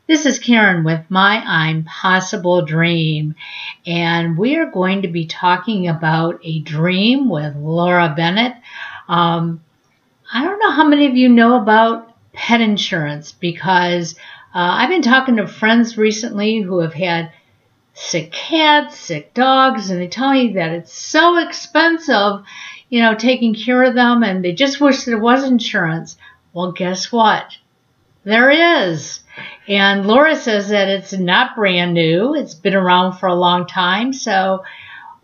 This is Karen with My Impossible Dream, and we are going to be talking about a dream with Laura Bennett. I don't know how many of you know about pet insurance because I've been talking to friends recently who have had sick cats, sick dogs, and they tell me that it's so expensive, taking care of them, and they just wish there was insurance. Well, guess what? There is. And Laura says that it's not brand new. It's been around for a long time. So,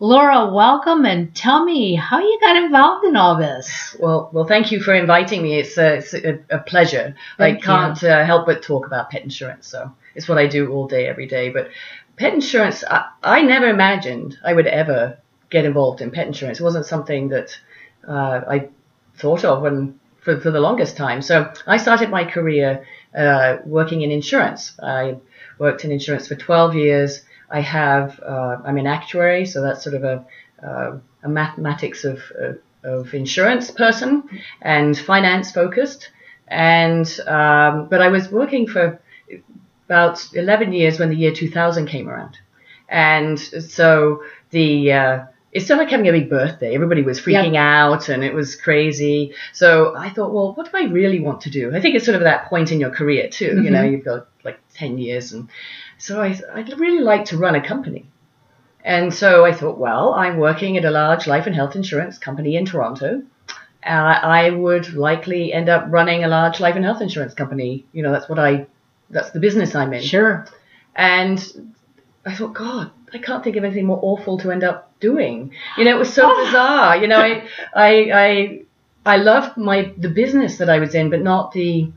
Laura, welcome, and tell me how you got involved in all this. Well, thank you for inviting me. It's a pleasure. I can't help but talk about pet insurance. So it's what I do all day, every day. But pet insurance, I never imagined I would ever get involved in pet insurance. It wasn't something that I thought of for the longest time. So I started my career working in insurance. I worked in insurance for 12 years. I'm an actuary, so that's sort of a mathematics of insurance person and finance focused. But I was working for about 11 years when the year 2000 came around. And so it's still like having a big birthday. Everybody was freaking out and it was crazy. So I thought, well, what do I really want to do? I think it's sort of that point in your career too. Mm-hmm. You've got like 10 years. And so I'd really like to run a company. And so I thought, well, I'm working at a large life and health insurance company in Toronto. I would likely end up running a large life and health insurance company. That's the business I'm in. Sure. And I thought, God, I can't think of anything more awful to end up doing. It was so bizarre. I loved the business that I was in, but not the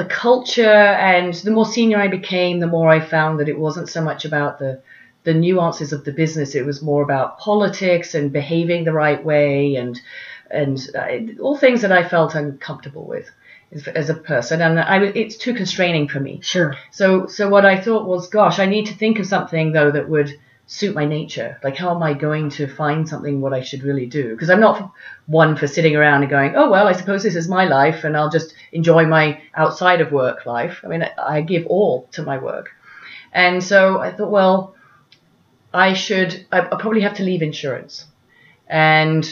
culture. And the more senior I became, the more I found that it wasn't so much about the nuances of the business. It was more about politics and behaving the right way and all things that I felt uncomfortable with as a person, and it's too constraining for me. Sure. So what I thought was, gosh, I need to think of something though that would suit my nature. Like, how am I going to find something what I should really do? Because I'm not one for sitting around and going, oh well, I suppose this is my life, and I'll just enjoy my outside of work life. I mean, I give all to my work, and so I thought, well, I probably have to leave insurance. And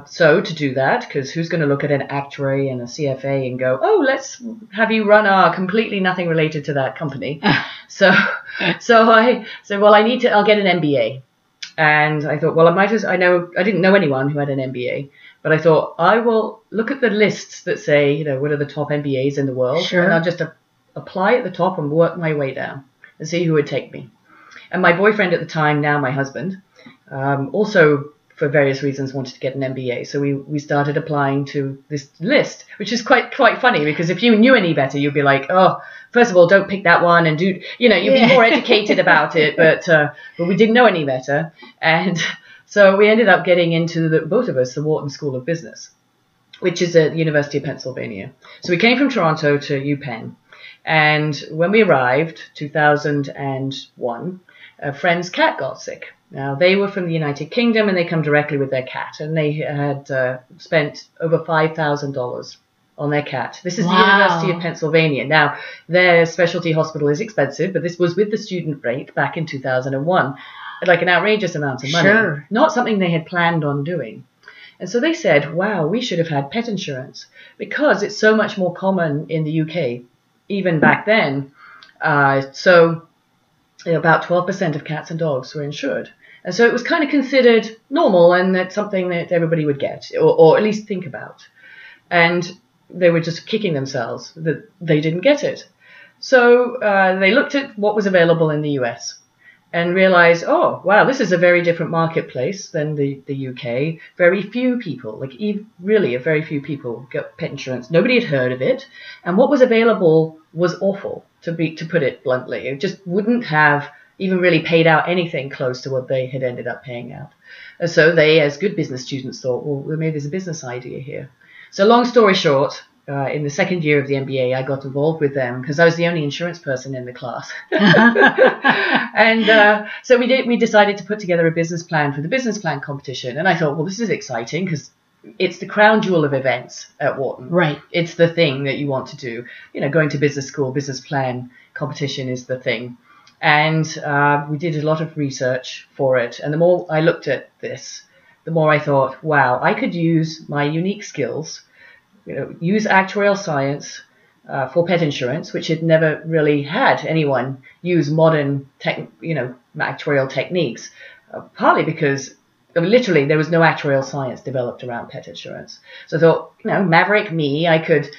so to do that, because who's going to look at an actuary and a CFA and go, oh, let's have you run our completely nothing related to that company. So I said, well, I'll get an MBA. And I thought, well, I didn't know anyone who had an MBA, but I thought I will look at the lists that say, what are the top MBAs in the world. Sure. And I'll just apply at the top and work my way down and see who would take me. And my boyfriend at the time, now my husband, also for various reasons wanted to get an MBA. So we started applying to this list, which is quite funny, because if you knew any better, you'd be like, oh, first of all, don't pick that one, and you'd be more educated about it. But we didn't know any better. And so we ended up getting into both of us, the Wharton School of Business, which is at the University of Pennsylvania. So we came from Toronto to UPenn. And when we arrived, 2001, a friend's cat got sick. Now, they were from the United Kingdom, and they come directly with their cat, and they had spent over $5,000 on their cat. This is the University of Pennsylvania. Now, their specialty hospital is expensive, but this was with the student rate back in 2001, like an outrageous amount of money. Sure. Not something they had planned on doing. And so they said, wow, we should have had pet insurance, because it's so much more common in the UK, even back then. So about 12% of cats and dogs were insured. And so it was kind of considered normal, and that's something that everybody would get, or at least think about. And they were just kicking themselves that they didn't get it. So they looked at what was available in the US and realized, oh, wow, this is a very different marketplace than the UK. Very few people, really very few people got pet insurance. Nobody had heard of it. And what was available was awful, to put it bluntly. It just wouldn't have even really paid out anything close to what they had ended up paying out. And so they, as good business students, thought, well, maybe there's a business idea here. So long story short, in the second year of the MBA, I got involved with them because I was the only insurance person in the class. And so we decided to put together a business plan for the business plan competition. And I thought, well, this is exciting because it's the crown jewel of events at Wharton. Right. It's the thing that you want to do. Going to business school, business plan competition is the thing. And we did a lot of research for it. And the more I looked at this, the more I thought, wow, I could use my unique skills, use actuarial science for pet insurance, which had never really had anyone use modern actuarial techniques, partly because literally there was no actuarial science developed around pet insurance. So I thought, maverick me, I could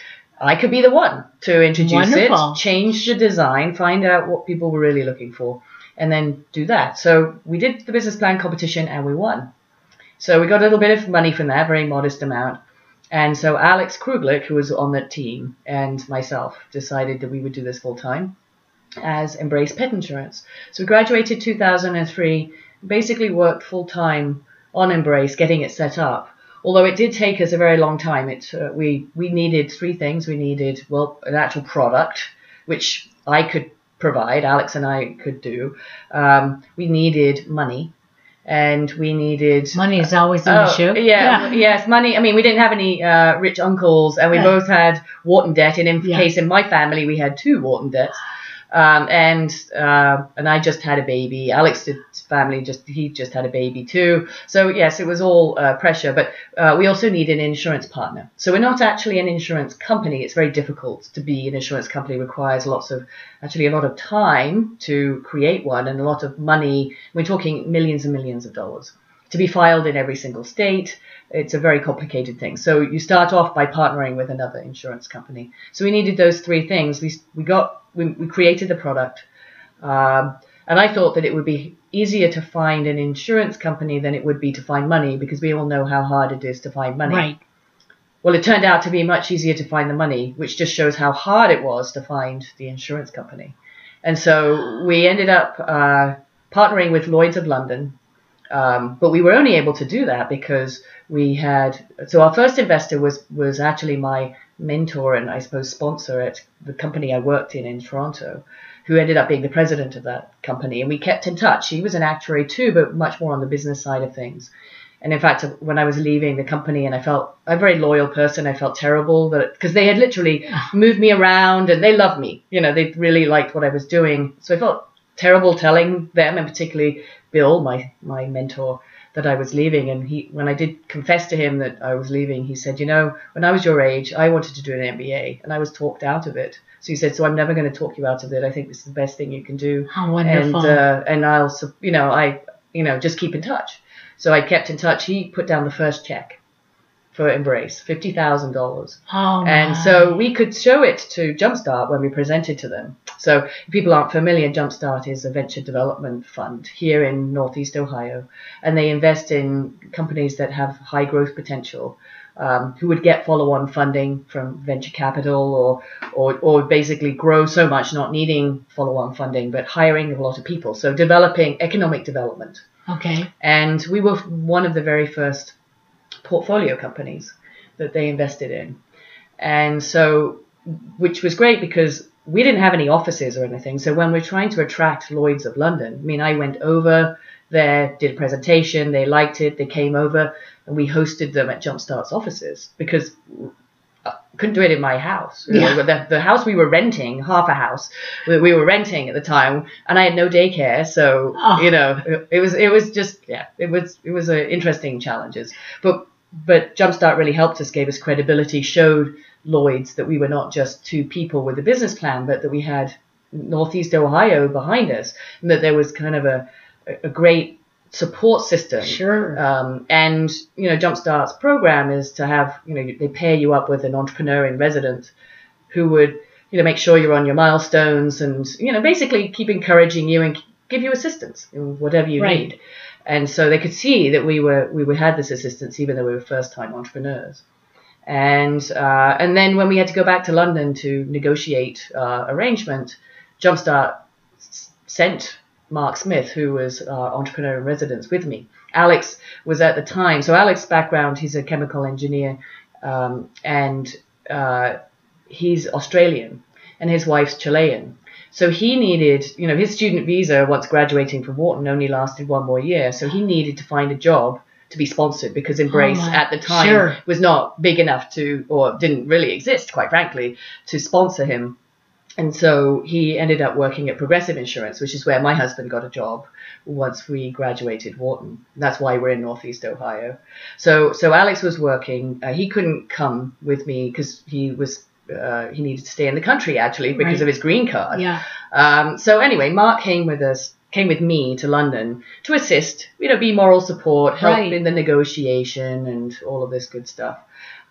be the one to introduce Wonderful. it, change the design, find out what people were really looking for, and then do that. So we did the business plan competition and we won. So we got a little bit of money from that, very modest amount. And so Alex Kruglich, who was on that team, and myself decided that we would do this full time as Embrace Pet Insurance. So we graduated 2003, basically worked full time on Embrace, getting it set up. Although it did take us a very long time. We needed three things. We needed, an actual product, which I could provide, Alex and I could do. We needed money. And we needed... Money is always an issue. Yes, money. I mean, we didn't have any rich uncles, and we both had Wharton debt. And in case in my family, we had 2 Wharton debts. And I just had a baby. Alex's family he just had a baby too. So yes, it was all pressure. But we also need an insurance partner. So we're not actually an insurance company. It's very difficult to be an insurance company. It requires a lot of time to create one and a lot of money. We're talking millions and millions of dollars to be filed in every single state. It's a very complicated thing. So you start off by partnering with another insurance company. So we needed those 3 things. We created the product, and I thought that it would be easier to find an insurance company than it would be to find money, because we all know how hard it is to find money. Right. Well, it turned out to be much easier to find the money, which just shows how hard it was to find the insurance company. And so we ended up partnering with Lloyd's of London, but we were only able to do that because our first investor was actually my mentor and I suppose sponsor at the company I worked in Toronto, who ended up being the president of that company. And we kept in touch. He was an actuary too, but much more on the business side of things. And in fact, when I was leaving the company, and I'm a very loyal person, I felt terrible because they had literally moved me around and they loved me. They really liked what I was doing. So I felt terrible telling them, and particularly Bill, my mentor, that I was leaving. And when I did confess to him that I was leaving, he said, when I was your age, I wanted to do an MBA and I was talked out of it. So he said, so I'm never going to talk you out of it. I think this is the best thing you can do. How wonderful. And I'll, just keep in touch. So I kept in touch. He put down the first check for Embrace, $50,000. Oh, and so we could show it to Jumpstart when we presented to them. So if people aren't familiar, Jumpstart is a venture development fund here in Northeast Ohio, and they invest in companies that have high growth potential, who would get follow-on funding from venture capital or basically grow so much not needing follow-on funding, but hiring a lot of people. So developing economic development. Okay. And we were one of the very first portfolio companies that they invested in. And so, which was great because we didn't have any offices or anything. So when we're trying to attract Lloyd's of London, I went over there, did a presentation, they liked it, they came over, and we hosted them at Jumpstart's offices because I couldn't do it in my house. Yeah. The house we were renting, half a house that we were renting at the time, and I had no daycare, so it was interesting challenges. But Jumpstart really helped us, gave us credibility, showed Lloyd's that we were not just 2 people with a business plan, but that we had Northeast Ohio behind us, and that there was kind of a great support system. Sure. And Jumpstart's program is to have, they pair you up with an entrepreneur in residence who would, make sure you're on your milestones and, basically keep encouraging you and give you assistance in whatever you need. And so they could see that we had this assistance even though we were first-time entrepreneurs. And then when we had to go back to London to negotiate arrangement, Jumpstart sent Mark Smith, who was our entrepreneur in residence, with me. Alex was at the time. So Alex's background, he's a chemical engineer, and he's Australian, and his wife's Chilean. So he needed, his student visa, once graduating from Wharton, only lasted 1 more year. So he needed to find a job to be sponsored, because Embrace at the time Sure. was not big enough to, or didn't really exist, quite frankly, to sponsor him. And so he ended up working at Progressive Insurance, which is where my husband got a job once we graduated Wharton. That's why we're in Northeast Ohio. So Alex was working. He couldn't come with me because he needed to stay in the country, actually, because of his green card. Yeah. So anyway, Mark came with me to London to assist, be moral support, help in the negotiation and all of this good stuff.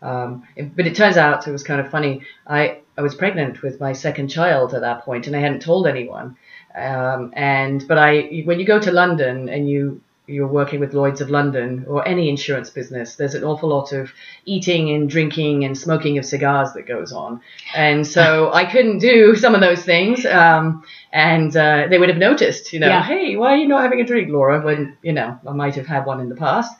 But it turns out, it was kind of funny, I was pregnant with my second child at that point, and I hadn't told anyone. But when you go to London and you're working with Lloyd's of London or any insurance business, there's an awful lot of eating and drinking and smoking of cigars that goes on. And so I couldn't do some of those things. And they would have noticed, hey, why are you not having a drink, Laura? When, I might have had one in the past.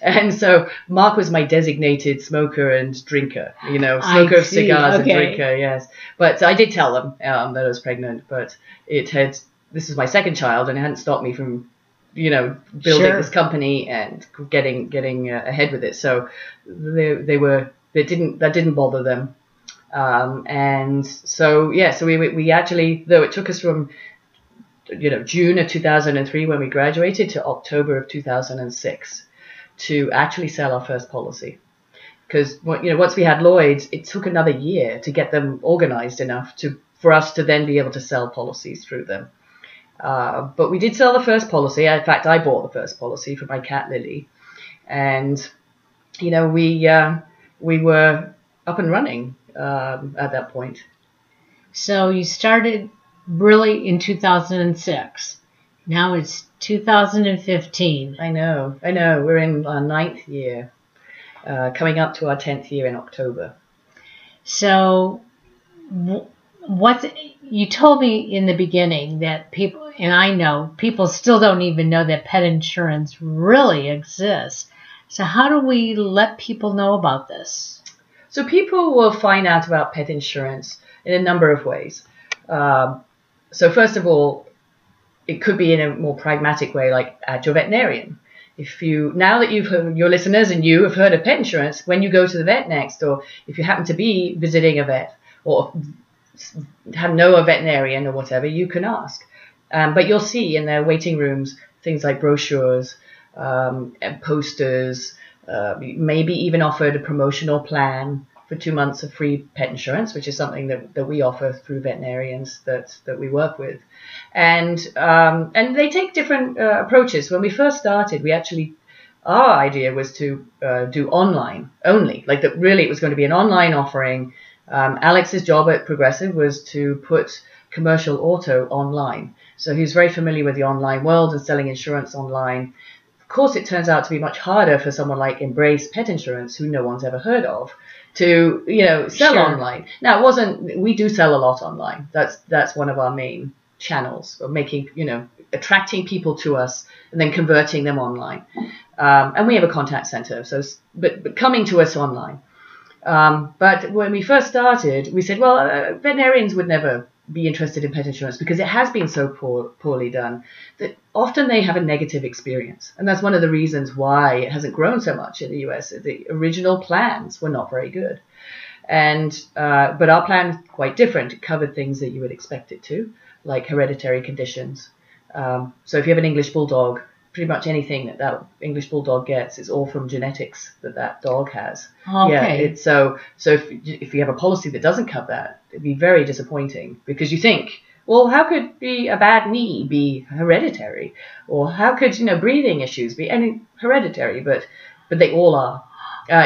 And so Mark was my designated smoker and drinker, smoker of cigars and drinker, yes. But I did tell them that I was pregnant, but this was my second child, and it hadn't stopped me from, building this company and getting ahead with it. So that didn't bother them. And so, so we actually, though it took us from, June of 2003 when we graduated to October of 2006. To actually sell our first policy, because once we had Lloyd's, it took another year to get them organized enough for us to then be able to sell policies through them. But we did sell the first policy. In fact, I bought the first policy for my cat Lily, and we were up and running at that point. So you started really in 2006. Now it's 2015. I know. We're in our 9th year, coming up to our 10th year in October. So you told me in the beginning that people, and I know, people still don't even know that pet insurance really exists. So how do we let people know about this? So people will find out about pet insurance in a number of ways. So first of all, it could be in a more pragmatic way, like at your veterinarian. Now that you've heard, your listeners and you have heard of pet insurance, when you go to the vet next, or if you happen to be visiting a vet or know a veterinarian or whatever, you can ask. But you'll see in their waiting rooms things like brochures and posters, maybe even offered a promotional plan for 2 months of free pet insurance, which is something that we offer through veterinarians that we work with. And they take different approaches. When we first started, our idea was to do online only, like that really it was going to be an online offering. Alex's job at Progressive was to put commercial auto online. So he's very familiar with the online world and selling insurance online. Of course, it turns out to be much harder for someone like Embrace Pet Insurance, who no one's ever heard of, to sell online. Now, we do sell a lot online. That's one of our main channels of making, attracting people to us and then converting them online. And we have a contact center, but coming to us online. But when we first started, we said, well, veterinarians would never be interested in pet insurance because it has been so poorly done that often they have a negative experience. And that's one of the reasons why it hasn't grown so much in the US. The original plans were not very good. But our plan is quite different. It covered things that you would expect it to, like hereditary conditions. So if you have an English bulldog, pretty much anything that English bulldog gets is all from genetics that dog has. Okay. Yeah. So if you have a policy that doesn't cover that, it'd be very disappointing because you think, well, how could a bad knee be hereditary, or how could breathing issues be hereditary? But they all are.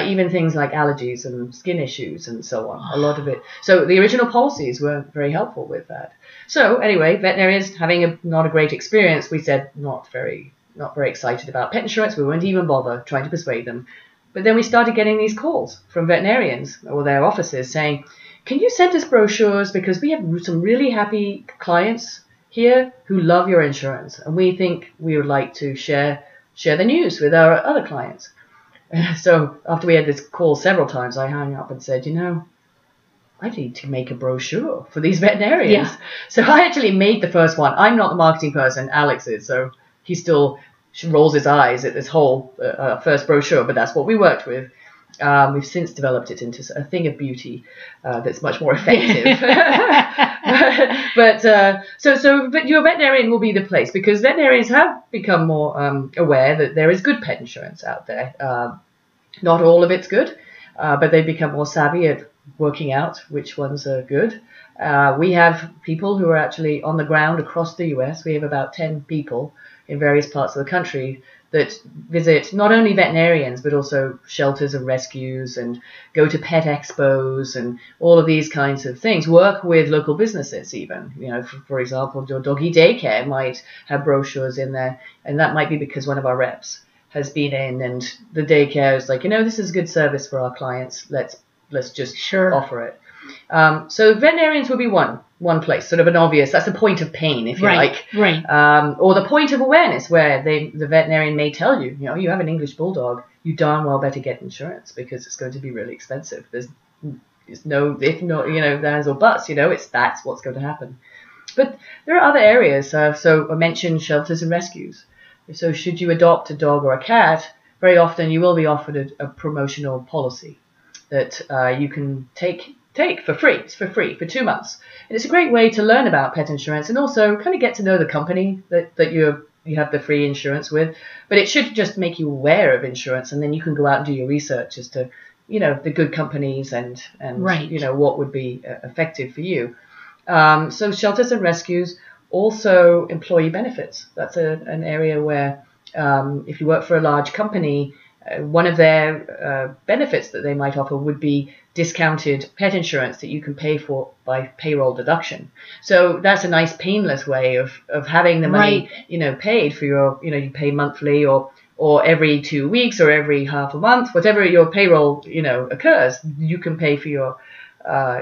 Even things like allergies and skin issues and so on. A lot of it. So the original policies weren't very helpful with that. So anyway, veterinarians having not a great experience, we said not very excited about pet insurance. We wouldn't even bother trying to persuade them. But then we started getting these calls from veterinarians or their offices saying, can you send us brochures, because we have some really happy clients here who love your insurance, and we think we would like to share the news with our other clients. So after we had this call several times, I hung up and said, I need to make a brochure for these veterinarians. Yeah. So I actually made the first one. I'm not the marketing person, Alex is, so he still rolls his eyes at this whole first brochure, but that's what we worked with. We've since developed it into a thing of beauty that's much more effective. But your veterinarian will be the place, because veterinarians have become more aware that there is good pet insurance out there. Not all of it's good, but they've become more savvy at working out which ones are good. We have people who are actually on the ground across the US. We have about 10 people in various parts of the country that visit not only veterinarians, but also shelters and rescues, and go to pet expos and all of these kinds of things. Work with local businesses even. For example, your doggy daycare might have brochures in there, and that might be because one of our reps has been in, and the daycare is like, this is good service for our clients. Let's just offer it. So veterinarians would be one place, sort of an obvious. That's a point of pain, if you like, right? Or the point of awareness, where the veterinarian may tell you, you have an English bulldog, you darn well better get insurance, because it's going to be really expensive. There's no if not, there's or buts. That's what's going to happen. But there are other areas. So I mentioned shelters and rescues. So should you adopt a dog or a cat, very often you will be offered a promotional policy that you can take for free. It's for free for 2 months. And it's a great way to learn about pet insurance and also kind of get to know the company that you have the free insurance with. But it should just make you aware of insurance, and then you can go out and do your research as to, the good companies and what would be effective for you. So shelters and rescues, also employee benefits. That's an area where if you work for a large company, one of their benefits that they might offer would be discounted pet insurance that you can pay for by payroll deduction. So that's a nice painless way of having the money, paid for your, you pay monthly or every 2 weeks or every half a month, whatever your payroll, occurs, you can pay for your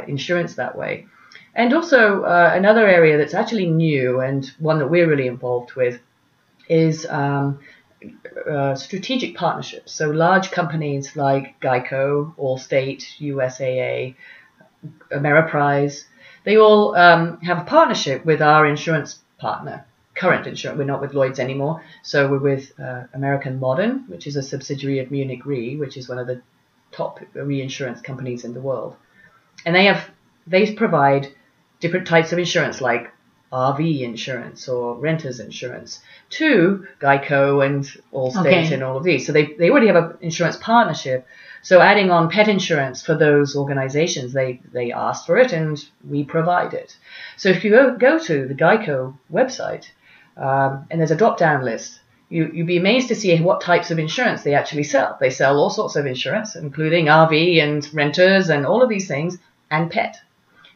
insurance that way. And also another area that's actually new, and one that we're really involved with, is strategic partnerships. So large companies like Geico, Allstate, USAA, Ameriprise, they all have a partnership with our insurance partner, current insurance. We're not with Lloyd's anymore. So we're with American Modern, which is a subsidiary of Munich Re, which is one of the top reinsurance companies in the world. And they provide different types of insurance, like RV insurance or renter's insurance, to Geico and Allstate and all of these. So they already have an insurance partnership. So adding on pet insurance for those organizations, they ask for it and we provide it. So if you go to the Geico website and there's a drop-down list, you'd be amazed to see what types of insurance they actually sell. They sell all sorts of insurance, including RV and renters and all of these things, and pet.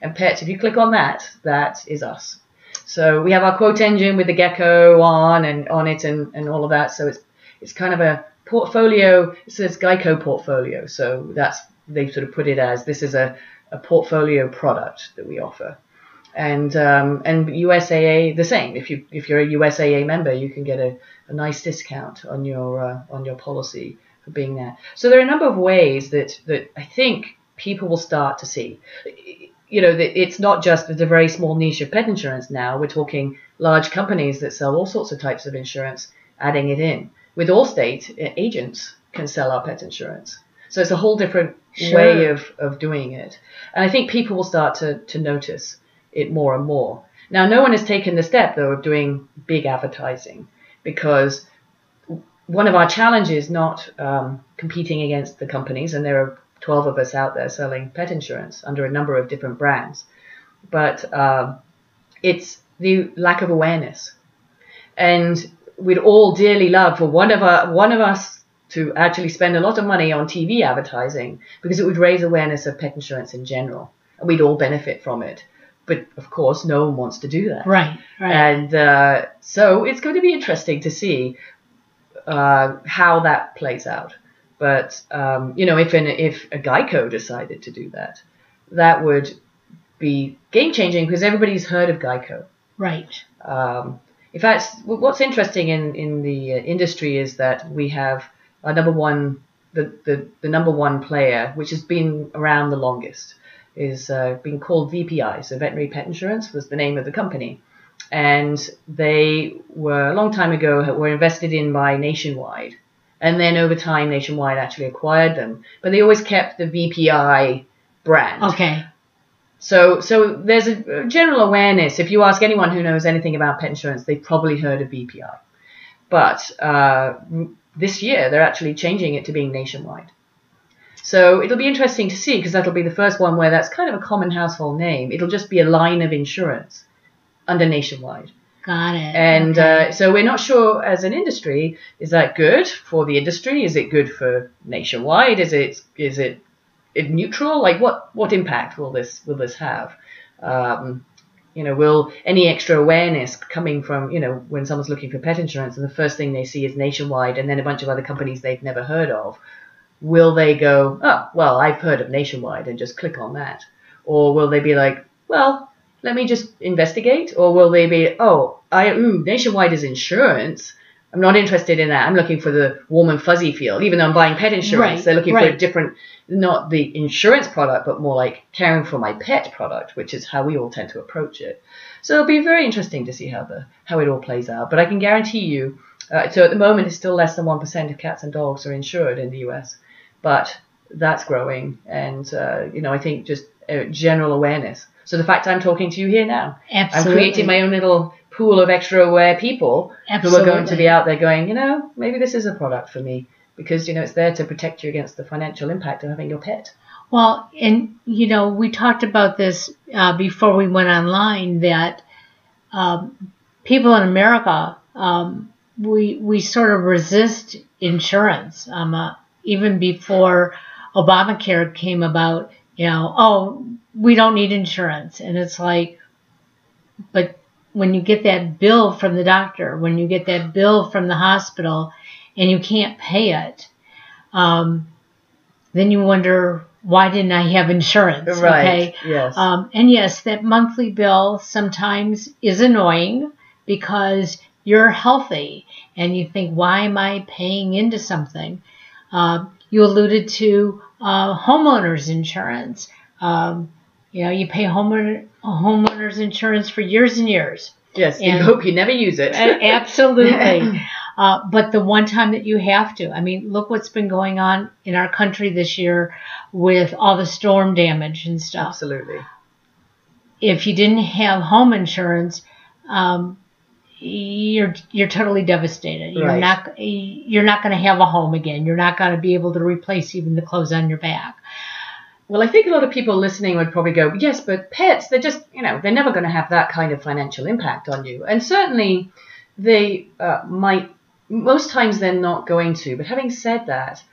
And pet, if you click on that is us. So we have our quote engine with the gecko on it and all of that. So it's kind of a portfolio. It says Geico portfolio. So they sort of put it as, this is a portfolio product that we offer. And USAA the same. If you're a USAA member, you can get a nice discount on your policy for being there. So there are a number of ways that I think people will start to see. It's not just a very small niche of pet insurance now. We're talking large companies that sell all sorts of types of insurance, adding it in. With Allstate, agents can sell our pet insurance. So it's a whole different way of doing it. And I think people will start to notice it more and more. Now, no one has taken the step, though, of doing big advertising, because one of our challenges is not competing against the companies, and there are 12 of us out there selling pet insurance under a number of different brands. But it's the lack of awareness. And we'd all dearly love for one of us to actually spend a lot of money on TV advertising, because it would raise awareness of pet insurance in general. And we'd all benefit from it. But, of course, no one wants to do that. Right. And so it's going to be interesting to see how that plays out. But, if a Geico decided to do that, that would be game-changing, because everybody's heard of Geico. Right. In fact, what's interesting in the industry is that we have our number one, the number one player, which has been around the longest, is being called VPI. So Veterinary Pet Insurance was the name of the company. and they were a long time ago were invested in by Nationwide, and then over time Nationwide actually acquired them, but they always kept the VPI brand. Okay. So there's a general awareness. If you ask anyone who knows anything about pet insurance, they've probably heard of VPI. But this year, they're actually changing it to being Nationwide. So it'll be interesting to see, because that'll be the first one where that's kind of a common household name. It'll just be a line of insurance under Nationwide. Got it. And okay. So we're not sure as an industry, is that good for the industry? Is it good for Nationwide? Is it neutral? Like what impact will this have? Will any extra awareness coming from, when someone's looking for pet insurance and the first thing they see is Nationwide and then a bunch of other companies they've never heard of, will they go, oh, well, I've heard of Nationwide and just click on that? Or will they be like, well, let me just investigate? Or will they be, Nationwide is insurance. I'm not interested in that. I'm looking for the warm and fuzzy feel. Even though I'm buying pet insurance, right, they're looking right. for a different, not the insurance product, but more like caring for my pet product, which is how we all tend to approach it. So it'll be very interesting to see how it all plays out. But I can guarantee you, so at the moment it's still less than 1% of cats and dogs are insured in the US, but that's growing. And I think just general awareness. So the fact I'm talking to you here now, Absolutely. I'm creating my own little pool of extra aware people Absolutely. who are going to be out there going, maybe this is a product for me, because, it's there to protect you against the financial impact of having your pet. Well, and, we talked about this before we went online, that people in America, we sort of resist insurance. Even before Obamacare came about, we don't need insurance. And it's like, but when you get that bill from the doctor, when you get that bill from the hospital and you can't pay it, then you wonder, why didn't I have insurance? Right. Okay. Yes. And yes, that monthly bill sometimes is annoying because you're healthy and you think, why am I paying into something? You alluded to homeowners insurance. You pay homeowners insurance for years and years. Yes, and you hope you never use it. Absolutely. But the one time that you have to, look what's been going on in our country this year with all the storm damage and stuff. Absolutely. If you didn't have home insurance, you're totally devastated. Right. You're not going to have a home again. You're not going to be able to replace even the clothes on your back. Well, I think a lot of people listening would probably go, yes, but pets, they're just, they're never going to have that kind of financial impact on you. And certainly they might, most times they're not going to. But having said that,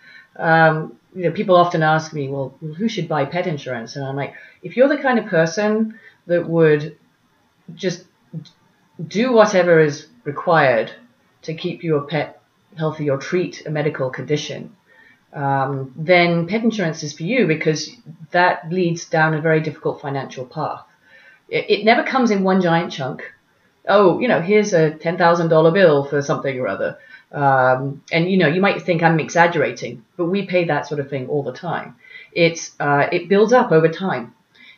people often ask me, well, who should buy pet insurance? And I'm like, if you're the kind of person that would just do whatever is required to keep your pet healthy or treat a medical condition, then pet insurance is for you, because that leads down a very difficult financial path. It never comes in one giant chunk. Oh, here's a $10,000 bill for something or other. And, you might think I'm exaggerating, but we pay that sort of thing all the time. It builds up over time.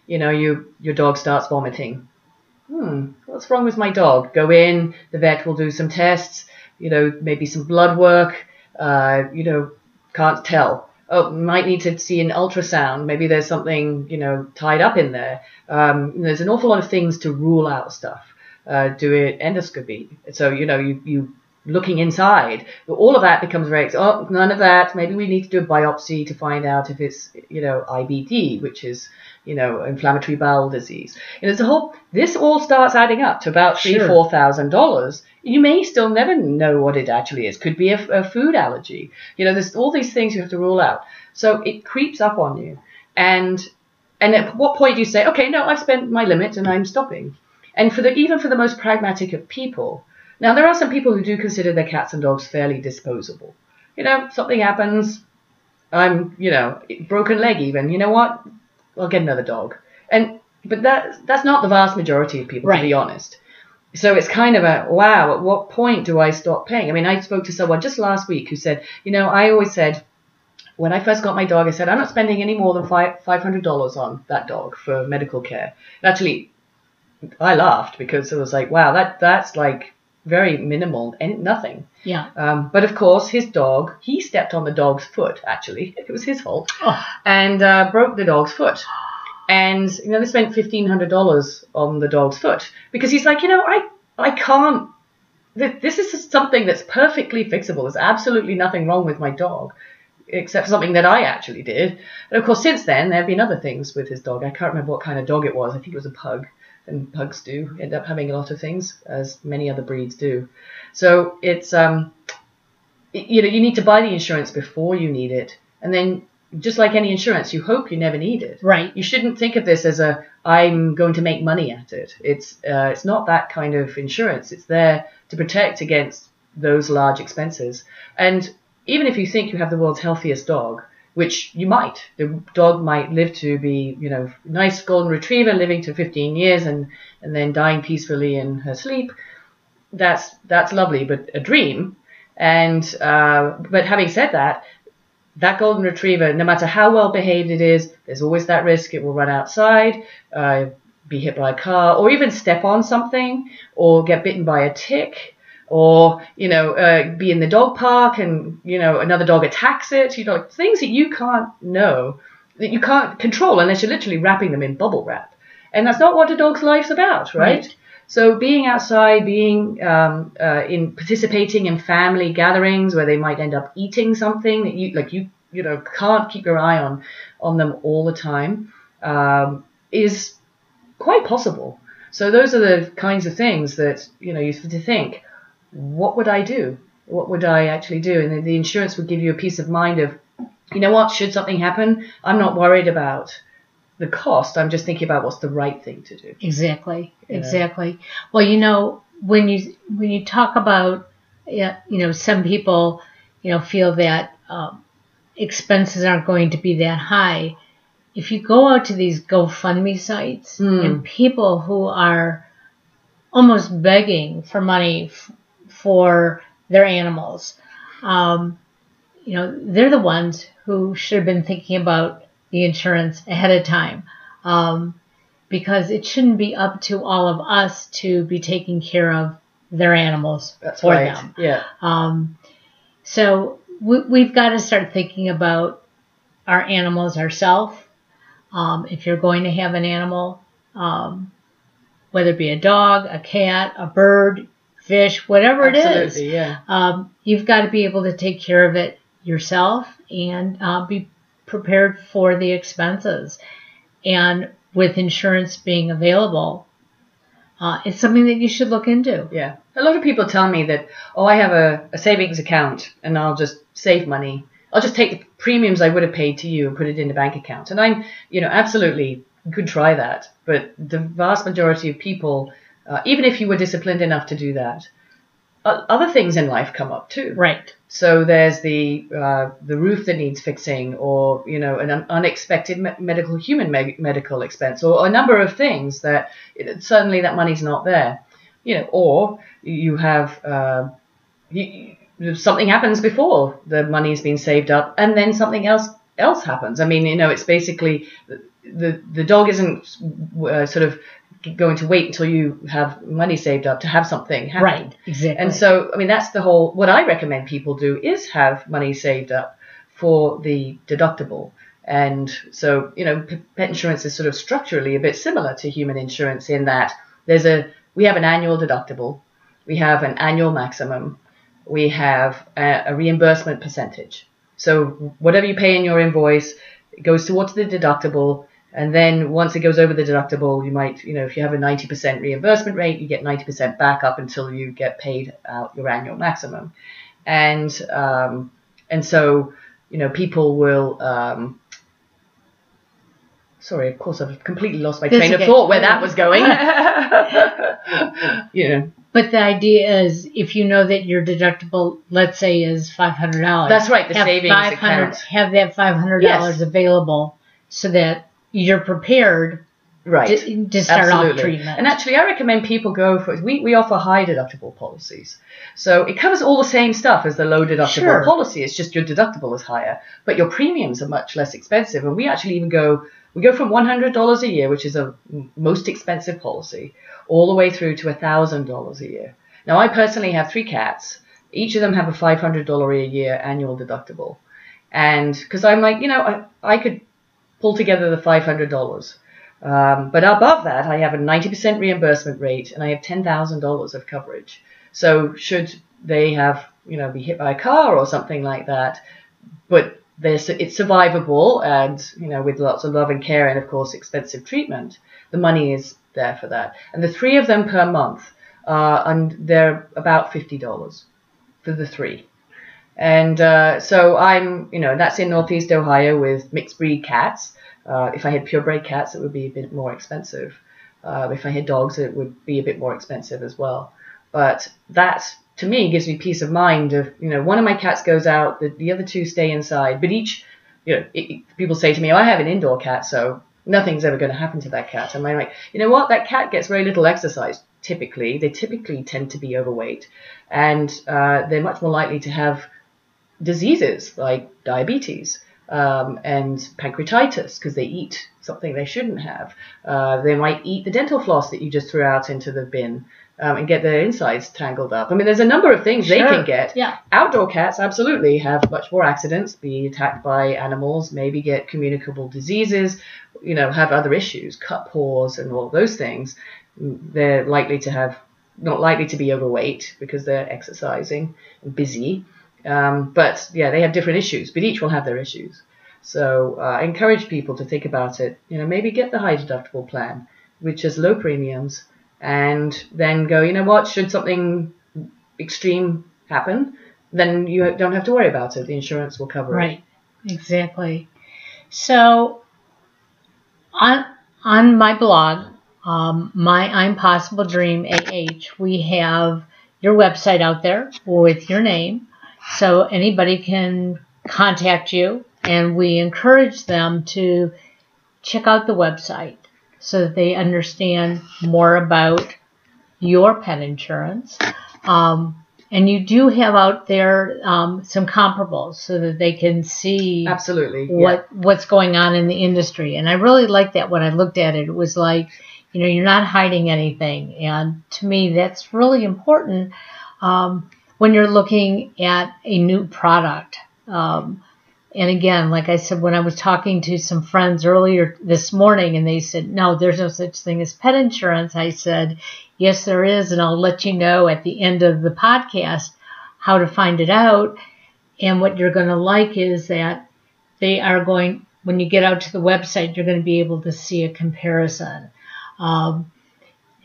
Your dog starts vomiting. What's wrong with my dog? Go in, the vet will do some tests, maybe some blood work, can't tell. Oh, might need to see an ultrasound. Maybe there's something, tied up in there. There's an awful lot of things to rule out stuff. Do it endoscopy. So, you looking inside. All of that becomes very, none of that. Maybe we need to do a biopsy to find out if it's, IBD, which is, inflammatory bowel disease. This all starts adding up to about $3,000-4,000. You may still never know what it actually is. Could be a food allergy. There's all these things you have to rule out. So it creeps up on you. And at what point do you say, okay, no, I've spent my limit and I'm stopping? And even for the most pragmatic of people, now there are some people who do consider their cats and dogs fairly disposable. Something happens, I'm, broken leg even. You know what? I'll get another dog. But that's not the vast majority of people, to be honest. So it's kind of wow, at what point do I stop paying? I spoke to someone just last week who said, I always said, when I first got my dog, I said, I'm not spending any more than $500 on that dog for medical care. And actually, I laughed because it was like, wow, that's like very minimal and nothing. Yeah. But of course, his dog, he stepped on the dog's foot, actually. It was his fault. Oh. And broke the dog's foot. And, they spent $1,500 on the dog's foot. Because he's like, I can't, this is something that's perfectly fixable. There's absolutely nothing wrong with my dog, except for something that I actually did. And of course, since then, there have been other things with his dog. I can't remember what kind of dog it was. I think it was a pug. And pugs do end up having a lot of things, as many other breeds do. So it's, you need to buy the insurance before you need it. And then, just like any insurance, you hope you never need it. Right. You shouldn't think of this as I'm going to make money at it. It's not that kind of insurance. It's there to protect against those large expenses. And even if you think you have the world's healthiest dog, which you might, the dog might live to be, nice golden retriever living to 15 years and then dying peacefully in her sleep. That's lovely, but a dream. And but having said that, that golden retriever, no matter how well behaved it is, there's always that risk it will run outside, be hit by a car, or even step on something, or get bitten by a tick, or, be in the dog park and, another dog attacks it, things that you can't know, that you can't control unless you're literally wrapping them in bubble wrap. And that's not what a dog's life's about, right? So being outside, being participating in family gatherings where they might end up eating something that you can't keep your eye on them all the time, is quite possible. So those are the kinds of things that you have to think. What would I do? What would I actually do? And the insurance would give you a peace of mind of, what, should something happen, I'm not worried about the cost. I'm just thinking about what's the right thing to do. Exactly. Well, when you talk about, some people, feel that expenses aren't going to be that high. If you go out to these GoFundMe sites and people who are almost begging for money for their animals, they're the ones who should have been thinking about the insurance ahead of time, because it shouldn't be up to all of us to be taking care of their animals for them. Yeah. So we've got to start thinking about our animals ourselves. If you're going to have an animal, whether it be a dog, a cat, a bird, fish, whatever it is. Absolutely, yeah. You've got to be able to take care of it yourself and be prepared for the expenses. And with insurance being available, it's something that you should look into. Yeah. A lot of people tell me that, I have a savings account and I'll just save money. I'll just take the premiums I would have paid to you and put it in the bank account. And I'm, absolutely could try that. But the vast majority of people, even if you were disciplined enough to do that, other things in life come up too. Right. So there's the roof that needs fixing, or an unexpected medical expense, or a number of things that suddenly that money's not there. Or you have something happens before the money's been saved up, and then something else happens. I mean, it's basically the dog isn't sort of going to wait until you have money saved up to have something happen. Right, exactly. And so, I mean, that's the whole, what I recommend people do is have money saved up for the deductible. And so, pet insurance is sort of structurally a bit similar to human insurance in that we have an annual deductible, we have an annual maximum, we have a reimbursement percentage. So whatever you pay in your invoice, it goes towards the deductible. And then once it goes over the deductible, you might, if you have a 90% reimbursement rate, you get 90% back up until you get paid out your annual maximum. And so, people will, sorry, of course, I've completely lost my train of thought where that was going. But the idea is, if you know that your deductible, let's say, is $500. That's right, the savings account. Have that $500 available so that you're prepared to start off treatment. And actually, I recommend people go for, we offer high deductible policies. So it covers all the same stuff as the low deductible policy. It's just your deductible is higher, but your premiums are much less expensive. And we actually even We go from $100 a year, which is a most expensive policy, all the way through to $1,000 a year. Now, I personally have 3 cats. Each of them have a $500 a year annual deductible. And because I'm like, I could pull together the $500. But above that, I have a 90% reimbursement rate, and I have $10,000 of coverage. So should they have, be hit by a car or something like that, but it's survivable, and, with lots of love and care and, of course, expensive treatment, the money is there for that. And the 3 of them per month, and they're about $50 for the 3. And so I'm, that's in Northeast Ohio with mixed breed cats. If I had purebred cats, it would be a bit more expensive. If I had dogs, it would be a bit more expensive as well. But that, to me, gives me peace of mind of, one of my cats goes out, the other 2 stay inside. But each, people say to me, I have an indoor cat, so nothing's ever going to happen to that cat. And I'm like, you know what? That cat gets very little exercise, typically. They typically tend to be overweight. And they're much more likely to have diseases like diabetes and pancreatitis because they eat something they shouldn't have. They might eat the dental floss that you just threw out into the bin and get their insides tangled up. I mean, there's a number of things they can get. Yeah. Outdoor cats absolutely have much more accidents, be attacked by animals, maybe get communicable diseases, have other issues, cut paws and all those things. They're not likely to be overweight because they're exercising and busy. But yeah, they have different issues, but each will have their issues. So I encourage people to think about it. Maybe get the high deductible plan, which has low premiums, and then go, what, should something extreme happen, then you don't have to worry about it. The insurance will cover it. Right, exactly. So on my blog, my I'm Possible Dream AH, we have your website out there with your name. So anybody can contact you, and we encourage them to check out the website so that they understand more about your pet insurance. And you do have out there some comparables so that they can see absolutely what's going on in the industry. And I really liked that when I looked at it. It was like, you're not hiding anything. And to me, that's really important when you're looking at a new product. And again, like I said, when I was talking to some friends earlier this morning and they said, no, there's no such thing as pet insurance, I said, yes, there is. And I'll let you know at the end of the podcast how to find it out. And what you're going to like is that they are going, when you get out to the website, you're going to be able to see a comparison.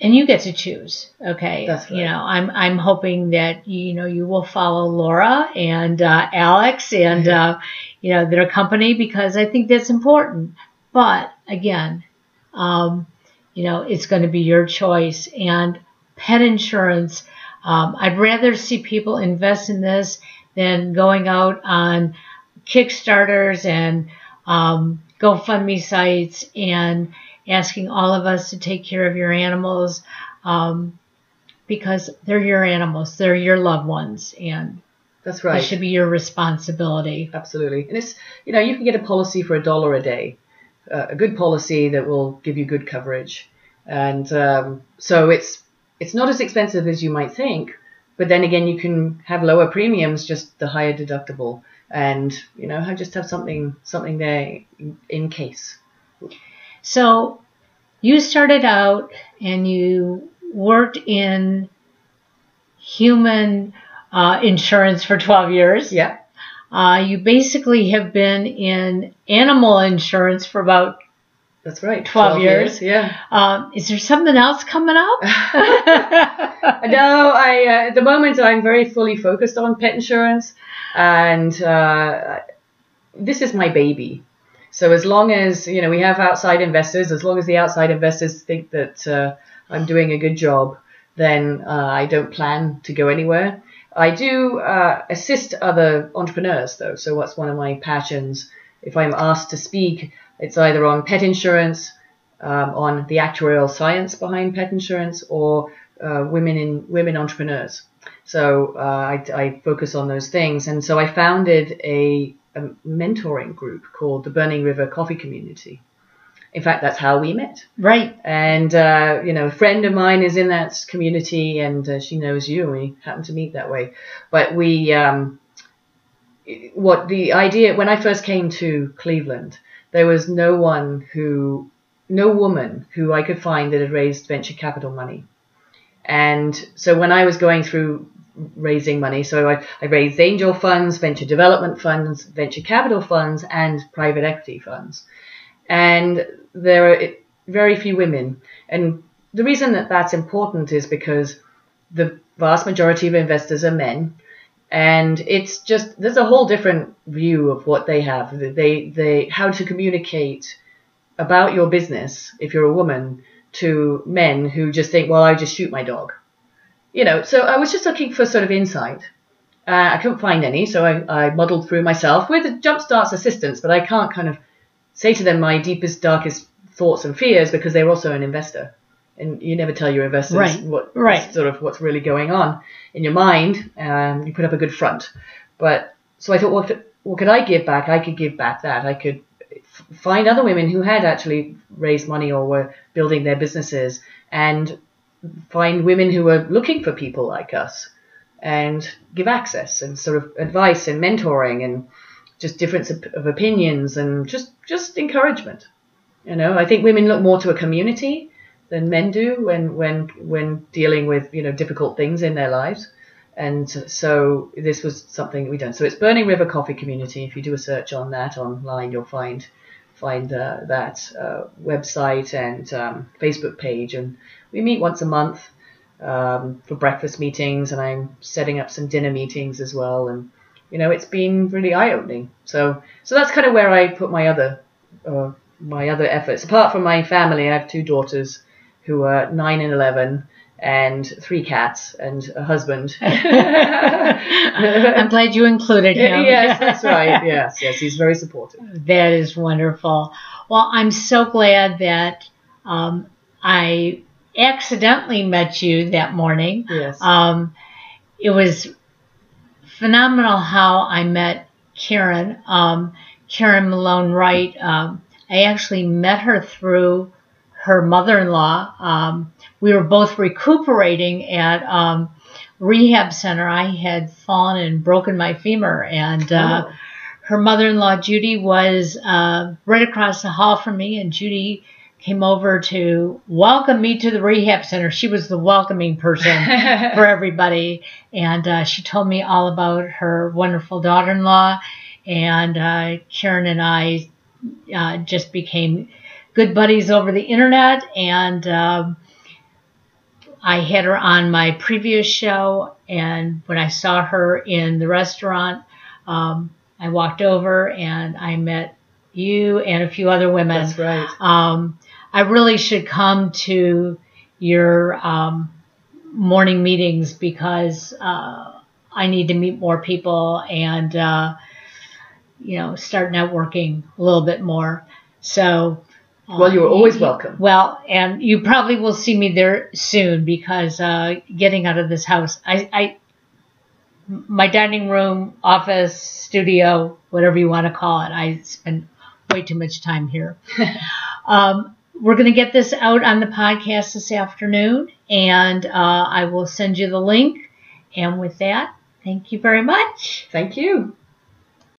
And you get to choose, okay? That's right. I'm hoping that you will follow Laura and Alex and their company, because I think that's important. But again, it's going to be your choice. And pet insurance, I'd rather see people invest in this than going out on Kickstarters and GoFundMe sites and asking all of us to take care of your animals, because they're your animals, they're your loved ones, and that's right. It should be your responsibility. Absolutely. And it's, you can get a policy for $1 a day, a good policy that will give you good coverage. And so it's not as expensive as you might think, but then again, you can have lower premiums, just the higher deductible, and just have something there in case. So you started out and you worked in human insurance for 12 years. Yeah. You basically have been in animal insurance for about That's right. 12 years. Yeah. Is there something else coming up? No, at the moment I'm very fully focused on pet insurance, and this is my baby. So as long as, we have outside investors, as long as the outside investors think that I'm doing a good job, then I don't plan to go anywhere. I do assist other entrepreneurs, though. So what's one of my passions? If I'm asked to speak, it's either on pet insurance, on the actuarial science behind pet insurance, or women entrepreneurs. So I focus on those things. And so I founded a mentoring group called the Burning River Coffee Community. In fact, that's how we met. Right. And, a friend of mine is in that community, and she knows you, and we happened to meet that way. But when I first came to Cleveland, there was no woman who I could find that had raised venture capital money. And so when I was going through raising money, so I raised angel funds, venture development funds, venture capital funds, and private equity funds. And there are very few women. And the reason that that's important is because the vast majority of investors are men. And it's just, there's a whole different view of what they have. They how to communicate about your business, if you're a woman, to men who just think, well, I just shoot my dog. So I was just looking for sort of insight. I couldn't find any, so I muddled through myself with Jumpstart's assistance, but I can't kind of say to them my deepest, darkest thoughts and fears because they're also an investor. And you never tell your investors what's really going on in your mind. You put up a good front. But so I thought, what could I give back? I could give back that. I could find other women who had actually raised money or were building their businesses, and find women who were looking for people like us and give access and sort of advice and mentoring and just difference of opinions and just encouragement. I think women look more to a community than men do when dealing with difficult things in their lives. And so this was something we done. So it's Burning River Coffee Community. If you do a search on that online, you'll find that website and Facebook page. And we meet once a month for breakfast meetings, and I'm setting up some dinner meetings as well. And it's been really eye-opening. So that's kind of where I put my other efforts. Apart from my family, I have 2 daughters who are 9 and 11, and 3 cats and a husband. I'm glad you included him. Yes, that's right. Yes, he's very supportive. That is wonderful. Well, I'm so glad that I accidentally met you that morning. Yes. It was phenomenal how I met Karen. Karen Malone Wright. I actually met her through her mother-in-law. We were both recuperating at rehab center. I had fallen and broken my femur, and her mother-in-law Judy was right across the hall from me, and Judy came over to welcome me to the rehab center. She was the welcoming person for everybody, and she told me all about her wonderful daughter-in-law, and Karen and I just became good buddies over the internet, and I had her on my previous show, and when I saw her in the restaurant, I walked over and I met you and a few other women. That's right. I really should come to your morning meetings because I need to meet more people and start networking a little bit more. So. Well, you're always welcome. Well, and you probably will see me there soon because getting out of this house, my dining room, office, studio, whatever you want to call it, I spend way too much time here. We're going to get this out on the podcast this afternoon, and I will send you the link. And with that, thank you very much. Thank you.